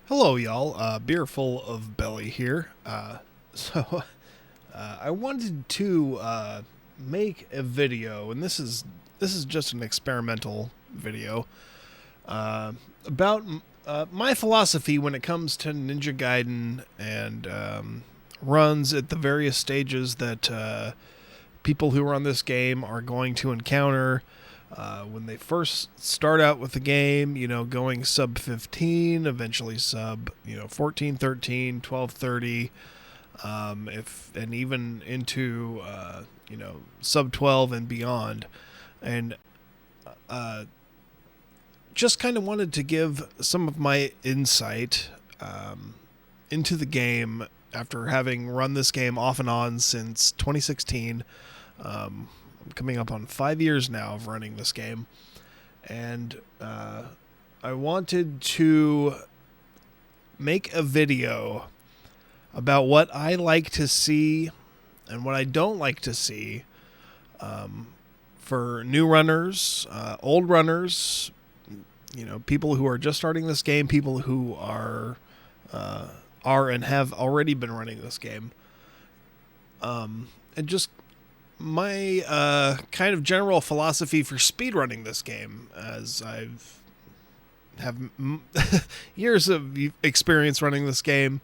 Hello, y'all. Beer full of belly here. So, I wanted to make a video, and this is just an experimental video uh, about my philosophy when it comes to Ninja Gaiden and runs at the various stages that people who are on this game are going to encounter. When they first start out with the game, going sub 15, eventually sub, 14, 13, 12, 30, and even into, sub 12 and beyond. And just kind of wanted to give some of my insight into the game after having run this game off and on since 2016. I'm coming up on 5 years now of running this game, and I wanted to make a video about what I like to see and what I don't like to see for new runners, old runners, people who are just starting this game, people who are and have already been running this game, and just my kind of general philosophy for speedrunning this game, as I've have years of experience running this game.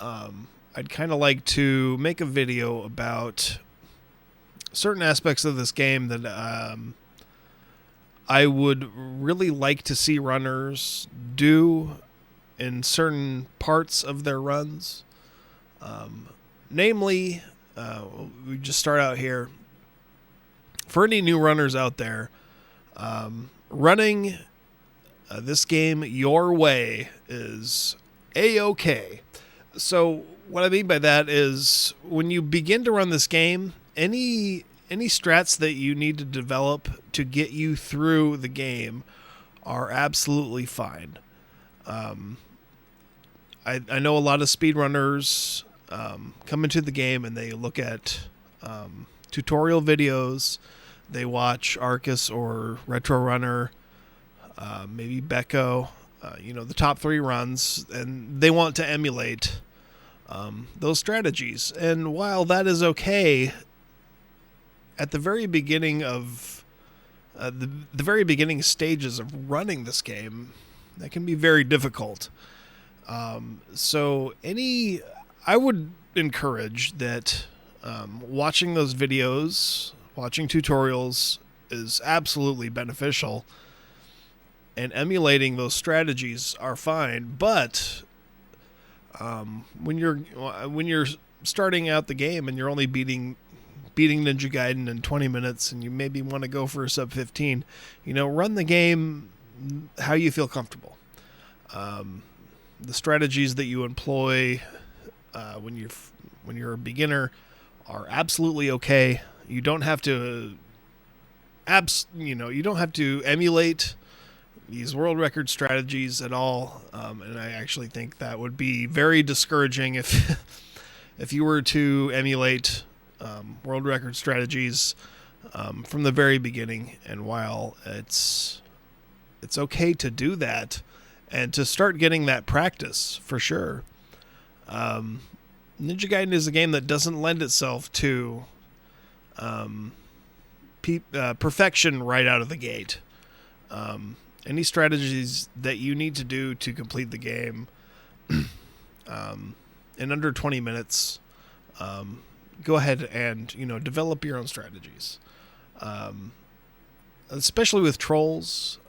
I'd kind of like to make a video about certain aspects of this game that I would really like to see runners do in certain parts of their runs. Namely, we just start out here. For any new runners out there, running this game your way is A-OK. So what I mean by that is when you begin to run this game, any strats that you need to develop to get you through the game are absolutely fine. I know a lot of speedrunners come into the game and they look at tutorial videos. They watch Arcus or Retro Runner, maybe Becco, the top 3 runs, and they want to emulate those strategies. And while that is okay, at the very beginning of the very beginning stages of running this game, that can be very difficult. I would encourage that watching those videos, watching tutorials is absolutely beneficial, and emulating those strategies are fine. But when you're starting out the game and you're only beating Ninja Gaiden in 20 minutes, and you maybe want to go for a sub 15, run the game how you feel comfortable. The strategies that you employ when you're a beginner are absolutely okay. You don't have to you don't have to emulate these world record strategies at all. And I actually think that would be very discouraging if if you were to emulate world record strategies from the very beginning. And while it's okay to do that and to start getting that practice for sure, Ninja Gaiden is a game that doesn't lend itself to perfection right out of the gate. Any strategies that you need to do to complete the game in under 20 minutes, go ahead and develop your own strategies. Especially with trolls,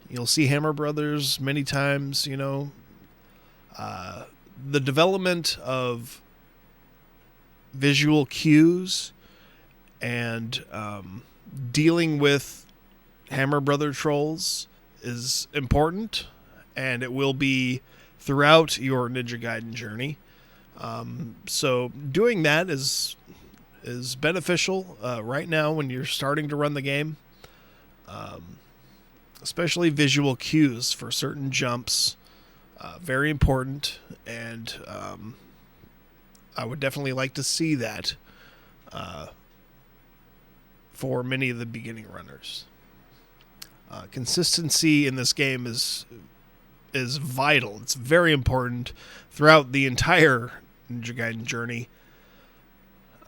you'll see Hammer Brothers many times. The development of visual cues and dealing with Hammer Brother trolls is important, and it will be throughout your Ninja Gaiden journey. So doing that is beneficial right now when you're starting to run the game, especially visual cues for certain jumps. Very important, and I would definitely like to see that for many of the beginning runners. Consistency in this game is is vital. It's very important throughout the entire Ninja Gaiden journey.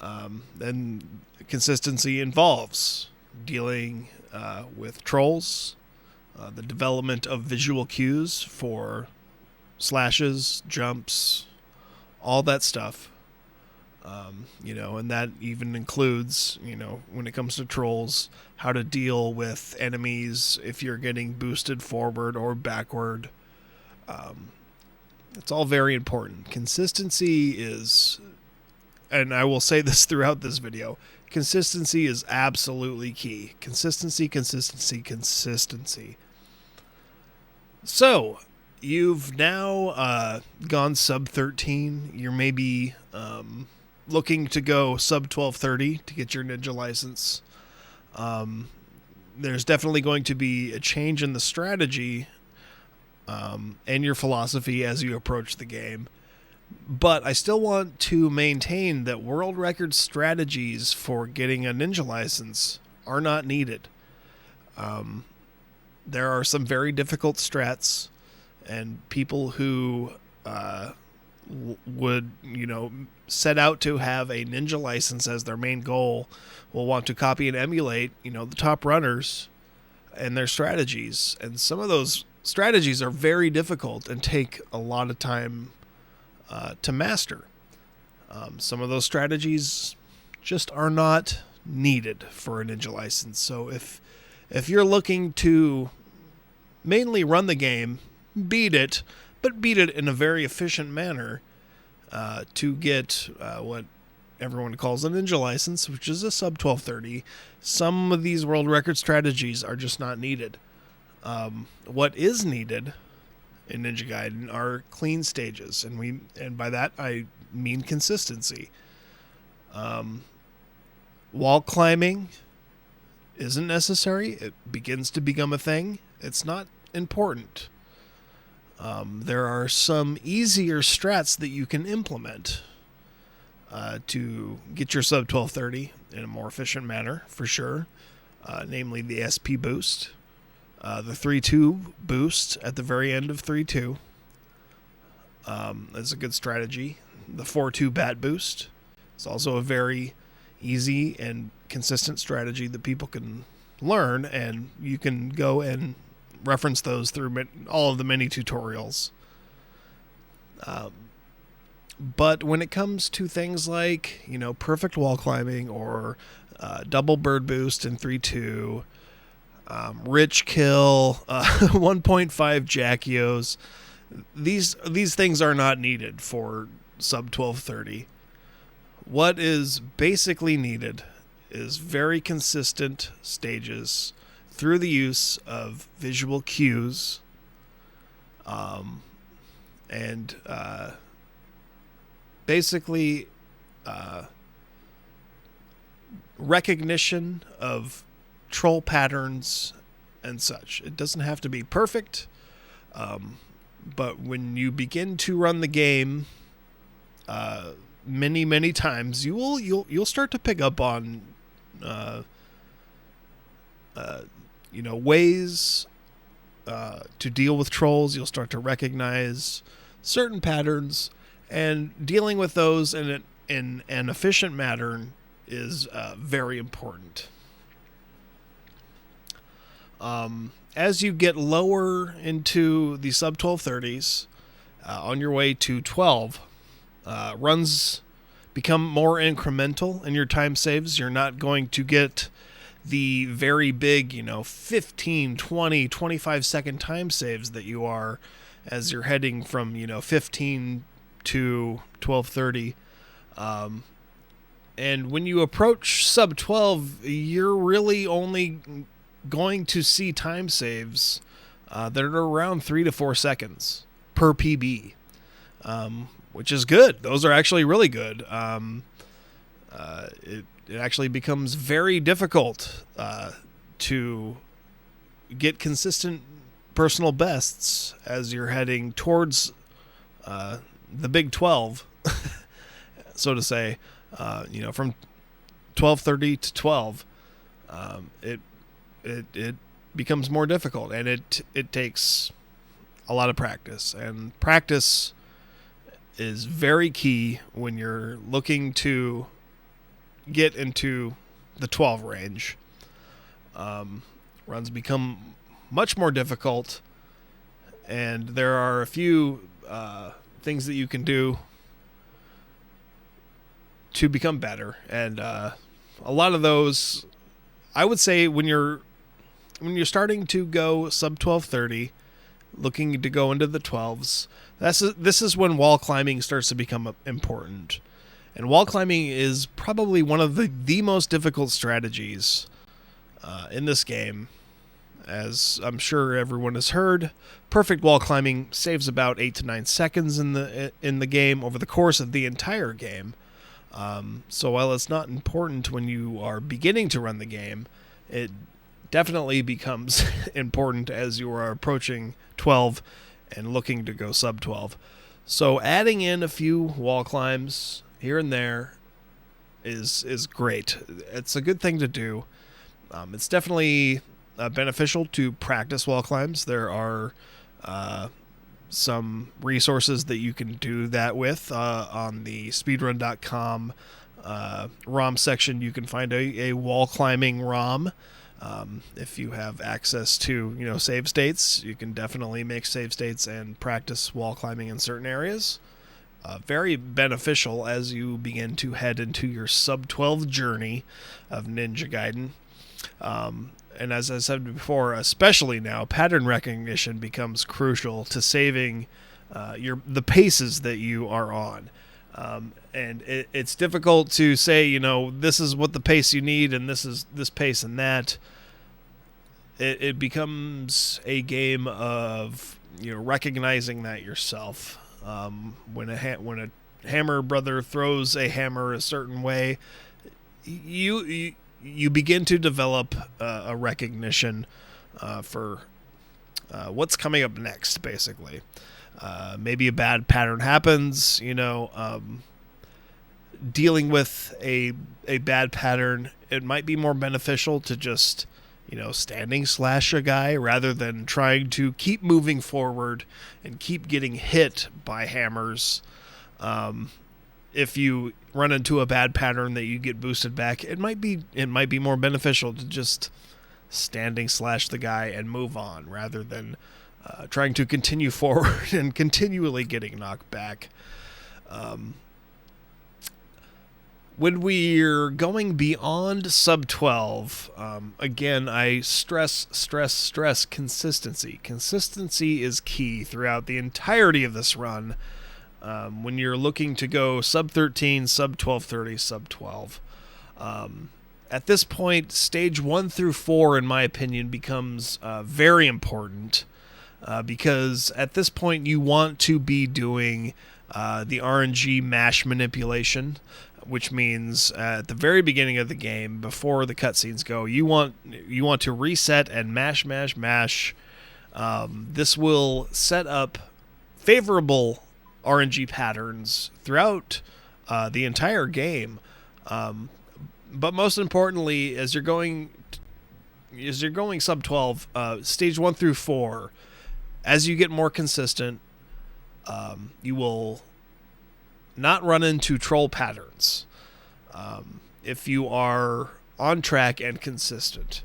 And consistency involves dealing with trolls, the development of visual cues for slashes, jumps, all that stuff. And that even includes, when it comes to trolls, how to deal with enemies if you're getting boosted forward or backward. It's all very important. Consistency is, and I will say this throughout this video, consistency is absolutely key. Consistency. So, you've now gone sub 13. You're maybe looking to go sub 1230 to get your ninja license. There's definitely going to be a change in the strategy and your philosophy as you approach the game. But I still want to maintain that world record strategies for getting a ninja license are not needed. There are some very difficult strats, and people who would, set out to have a ninja license as their main goal will want to copy and emulate, the top runners and their strategies. And some of those strategies are very difficult and take a lot of time to master. Some of those strategies just are not needed for a ninja license. So if you're looking to mainly run the game, beat it in a very efficient manner to get what everyone calls a ninja license, which is a sub 1230, some of these world record strategies are just not needed. What is needed in Ninja Gaiden are clean stages, and by that I mean consistency. Wall climbing isn't necessary. It begins to become a thing. It's not important. There are some easier strats that you can implement to get your sub 1230 in a more efficient manner, for sure. Namely the SP boost, the 3-2 boost at the very end of 3-2 is a good strategy. The 4-2 bat boost is also a very easy and consistent strategy that people can learn, and you can go and reference those through all of the many tutorials. But when it comes to things like, perfect wall climbing or double bird boost in 3-2, rich kill, 1.5 Jackios, these things are not needed for sub 1230. What is basically needed is very consistent stages through the use of visual cues and basically recognition of troll patterns and such. It doesn't have to be perfect, but when you begin to run the game many times, you'll start to pick up on ways to deal with trolls. You'll start to recognize certain patterns, and dealing with those in an efficient manner is very important. As you get lower into the sub 1230s, on your way to 12, runs become more incremental in your time saves. You're not going to get the very big, 15, 20, 25 second time saves that you are as you're heading from, 15 to 1230. And when you approach sub 12, you're really only going to see time saves that are around 3 to 4 seconds per PB, which is good. Those are actually really good. It actually becomes very difficult to get consistent personal bests as you're heading towards the Big 12, so to say. From 1230 to 12, it becomes more difficult, and it takes a lot of practice, and practice is very key when you're looking to get into the 12 range. Runs become much more difficult, and there are a few things that you can do to become better, and a lot of those, I would say, when you're starting to go sub 1230, looking to go into the 12s, this is when wall climbing starts to become important. And wall climbing is probably one of the most difficult strategies in this game. As I'm sure everyone has heard, perfect wall climbing saves about 8 to 9 seconds in the game over the course of the entire game. So while it's not important when you are beginning to run the game, it definitely becomes important as you are approaching 12 and looking to go sub 12. So adding in a few wall climbs here and there is great. It's a good thing to do. It's definitely beneficial to practice wall climbs. There are some resources that you can do that with. On the speedrun.com ROM section, you can find a wall climbing ROM. If you have access to save states, you can definitely make save states and practice wall climbing in certain areas. Very beneficial as you begin to head into your sub 12 journey of Ninja Gaiden. And as I said before, especially now, pattern recognition becomes crucial to saving the paces that you are on. And it's difficult to say, this is what the pace you need and this is this pace and that. It becomes a game of recognizing that yourself. When a hammer brother throws a hammer a certain way, you begin to develop a recognition for what's coming up next, basically. Maybe a bad pattern happens, dealing with a bad pattern, it might be more beneficial to just, standing slash a guy rather than trying to keep moving forward and keep getting hit by hammers. If you run into a bad pattern that you get boosted back, it might be more beneficial to just standing slash the guy and move on rather than trying to continue forward and continually getting knocked back. When we're going beyond sub 12, again, I stress consistency. Consistency is key throughout the entirety of this run. When you're looking to go sub 13, sub 1230, sub 12. At this point, stage 1 through 4, in my opinion, becomes very important because at this point you want to be doing the RNG mash manipulation, which means at the very beginning of the game, before the cutscenes go, you want to reset and mash. This will set up favorable RNG patterns throughout the entire game, but most importantly, as you're going sub 12, stage 1 through 4, as you get more consistent, you will not run into troll patterns if you are on track and consistent.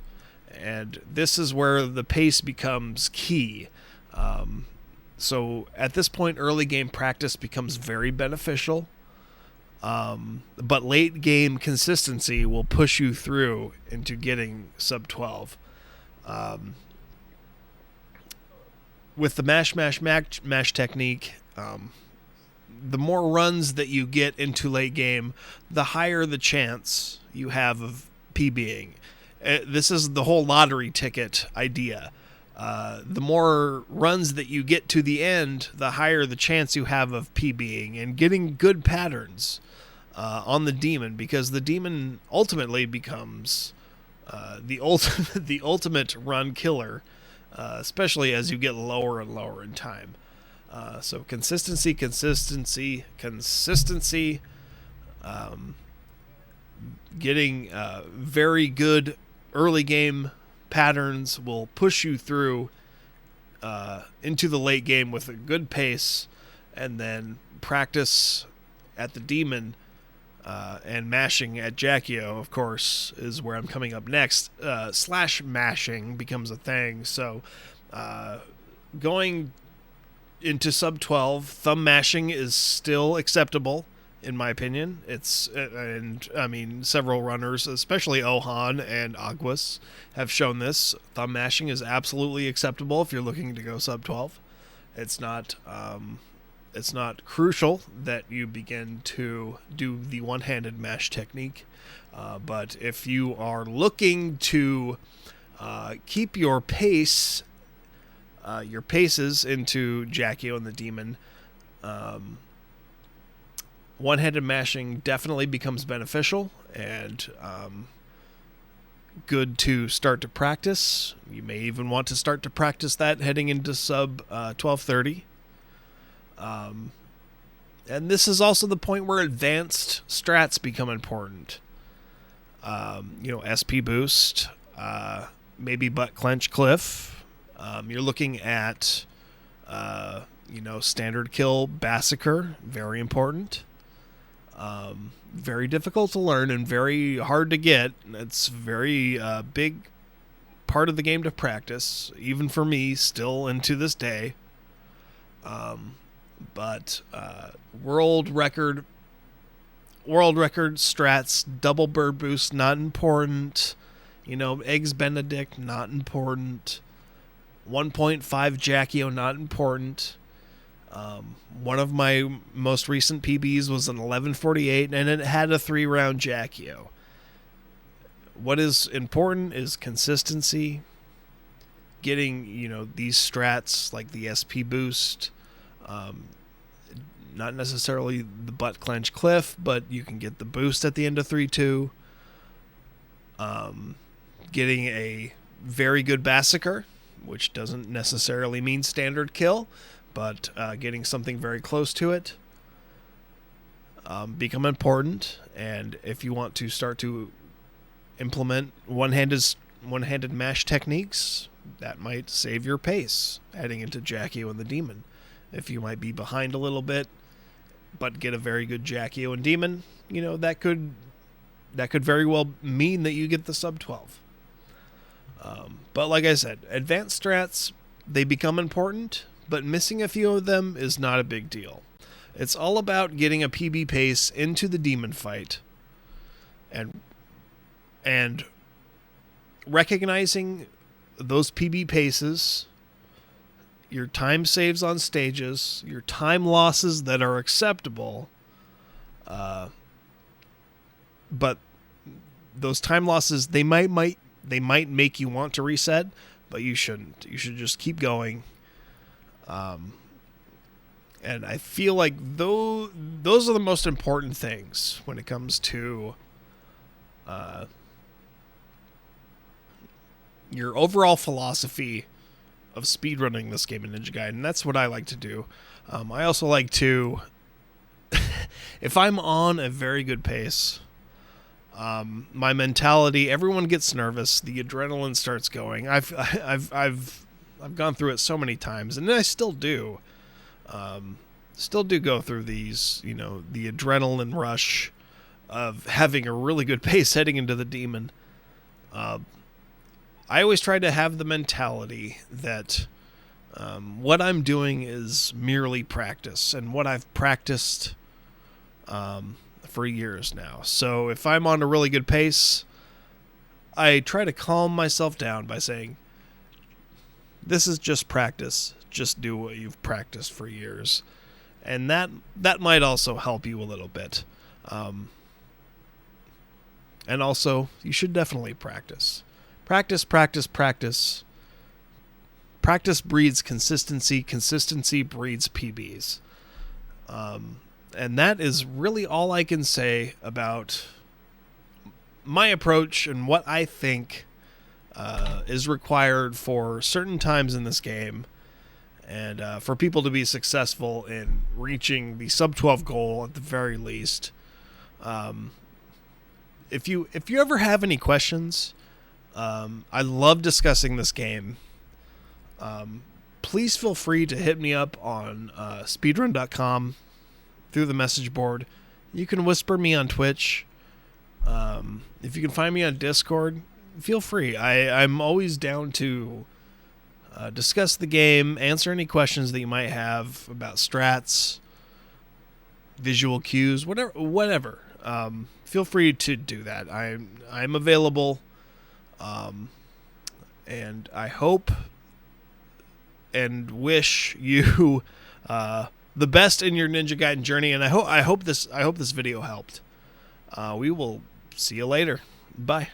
And this is where the pace becomes key. So at this point, early game practice becomes very beneficial, but late game consistency will push you through into getting sub 12. With the mash technique, the more runs that you get into late game, the higher the chance you have of PBing. This is the whole lottery ticket idea. The more runs that you get to the end, the higher the chance you have of PBing and getting good patterns on the demon, because the demon ultimately becomes the ultimate run killer, especially as you get lower and lower in time. So consistency. Getting very good early game patterns will push you through into the late game with a good pace, and then practice at the demon, and mashing at Jackio, of course, is where I'm coming up next. Slash mashing becomes a thing. So going into sub 12, thumb mashing is still acceptable, in my opinion. And I mean, several runners, especially Ohan and Aguas, have shown this. Thumb mashing is absolutely acceptable if you're looking to go sub 12. It's not crucial that you begin to do the one-handed mash technique, but if you are looking to keep your paces into Jackio and the Demon, one-handed mashing definitely becomes beneficial and good to start to practice. You may even want to start to practice that heading into sub 1230. And this is also the point where advanced strats become important. SP boost, maybe butt clench cliff. You're looking at, standard kill Massacre, very important. Very difficult to learn and very hard to get. It's very big part of the game to practice, even for me, still into this day. But world record strats, double bird boost, not important. Eggs Benedict, not important. 1.5 Jackio, not important. One of my most recent PBs was an 1148, and it had a 3-round Jackio. What is important is consistency. Getting, these strats like the SP boost. Not necessarily the butt clench cliff, but you can get the boost at the end of 3-2. Getting a very good Massacre, which doesn't necessarily mean standard kill, but getting something very close to it become important. And if you want to start to implement one-handed mash techniques, that might save your pace heading into Jackio and the Demon. If you might be behind a little bit, but get a very good Jackio and Demon, that could very well mean that you get the sub 12. But like I said, advanced strats, they become important, but missing a few of them is not a big deal. It's all about getting a PB pace into the demon fight and recognizing those PB paces, your time saves on stages, your time losses that are acceptable, but those time losses, they might make you want to reset, but you shouldn't. You should just keep going. And I feel like those are the most important things when it comes to your overall philosophy of speedrunning this game in Ninja Gaiden. That's what I like to do. I also like to, if I'm on a very good pace, my mentality, everyone gets nervous, the adrenaline starts going. I've gone through it so many times, and I still do. Still do go through these, the adrenaline rush of having a really good pace heading into the Demon. I always try to have the mentality that what I'm doing is merely practice, and what I've practiced for years now. So if I'm on a really good pace, I try to calm myself down by saying, this is just practice. Just do what you've practiced for years. And that might also help you a little bit. And also, you should definitely practice. Practice, practice, practice. Practice breeds consistency. Consistency breeds PBs. And that is really all I can say about my approach and what I think is required for certain times in this game, and for people to be successful in reaching the sub 12 goal at the very least. If you ever have any questions, I love discussing this game. please feel free to hit me up on speedrun.com through the message board. You can whisper me on Twitch. If you can find me on Discord, feel free. I'm always down to discuss the game, answer any questions that you might have about strats, visual cues, whatever. Feel free to do that. I'm available, and I hope and wish you the best in your Ninja Gaiden journey. And I hope this video helped. We will see you later. Bye.